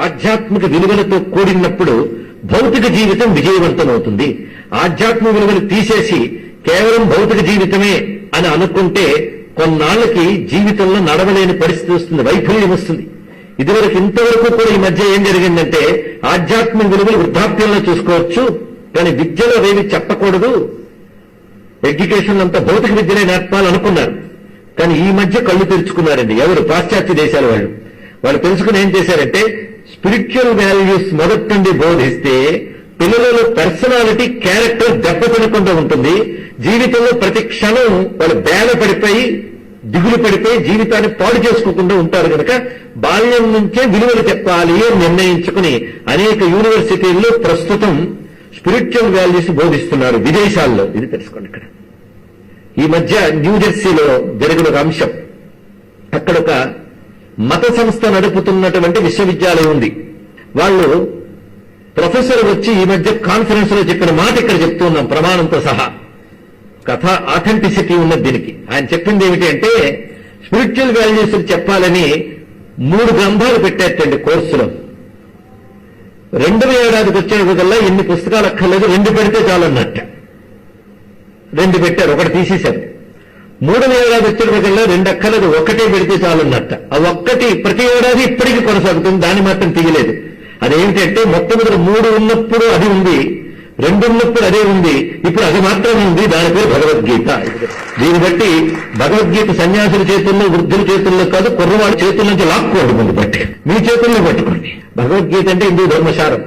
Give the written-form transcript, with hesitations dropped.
ఆధ్యాత్మిక విలువలతో కూడినప్పుడు భౌతిక జీవితం విజయవంతమవుతుంది. ఆధ్యాత్మిక విలువలు తీసేసి కేవలం భౌతిక జీవితమే అని అనుకుంటే కొన్నాళ్లకి జీవితంలో నడవలేని పరిస్థితి వస్తుంది, వైఫల్యం వస్తుంది. ఇదివరకు ఇంతవరకు కూడా ఈ మధ్య ఏం జరిగిందంటే ఆధ్యాత్మిక విలువలు వృద్ధాప్యంలో చూసుకోవచ్చు, కానీ విద్యలో అవేవి చెప్పకూడదు, ఎడ్యుకేషన్ అంతా భౌతిక విద్యనే నేర్పాలనుకున్నారు. కానీ ఈ మధ్య కళ్ళు తెరుచుకున్నారండి ఎవరు? పాశ్చాత్య దేశాల వాళ్ళు తెలుసుకుని ఏం చేశారంటే స్పిరిచువల్ వాల్యూస్ మొదటి నుండి బోధిస్తే పిల్లలలో పర్సనాలిటీ, క్యారెక్టర్ దెబ్బతినకుండా ఉంటుంది. జీవితంలో ప్రతి క్షణం వాళ్ళు బేల పడిపోయి, దిగులు పడిపోయి జీవితాన్ని పాడు చేసుకోకుండా ఉంటారు కనుక బాల్యం నుంచే విలువలు చెప్పాలి అని నిర్ణయించుకుని అనేక యూనివర్సిటీల్లో ప్రస్తుతం స్పిరిచువల్ వాల్యూస్ బోధిస్తున్నారు విదేశాల్లో. ఇది తెలుసుకోండి. ఇక్కడ ఈ మధ్య న్యూజెర్సీలో జరిగిన ఒక అంశం. అక్కడ ఒక మత సంస్థ నడుపుతున్నటువంటి విశ్వవిద్యాలయం ఉంది. వాళ్ళు ప్రొఫెసర్ వచ్చి ఈ మధ్య కాన్ఫరెన్స్ లో చెప్పిన మాట ఇక్కడ చెప్తున్నాం ప్రమాణంతో సహా. కథ ఆథెంటిసిటీ ఉన్నది దీనికి. ఆయన చెప్పింది ఏమిటి అంటే స్పిరిచువల్ వాల్యూస్ చెప్పాలని 3 గ్రంథాలు పెట్టేటండి కోర్సులో. 2వ ఏడాదికి వచ్చేకల్లా ఎన్ని పుస్తకాలు అక్కర్లేదు, 2 పెడితే చాలన్నట్ట. 2 పెట్టారు, 1 తీసేశారు. 3వ ఏడాది వచ్చేకల్లా 2 అక్కర్లేదు, 1 పెడితే చాలన్నట్ట. ఆ 1 ప్రతి ఏడాది ఇప్పటికీ కొనసాగుతుంది, దాన్ని మాత్రం తీయలేదు. అదేంటంటే మొట్టమొదటి 3 ఉన్నప్పుడు అది ఉంది, 2 ఉన్నప్పుడు అదే ఉంది, ఇప్పుడు అది మాత్రమే ఉంది. దాని పేరు భగవద్గీత. దీన్ని బట్టి భగవద్గీత సన్యాసుల చేతుల్లో, వృద్ధుల చేతుల్లో కాదు, కుర్రవాడి చేతుల నుంచి లాక్కోండి. ముందు బట్టి మీ చేతుల్లో పట్టుకోండి. భగవద్గీత అంటే హిందూ ధర్మసారం.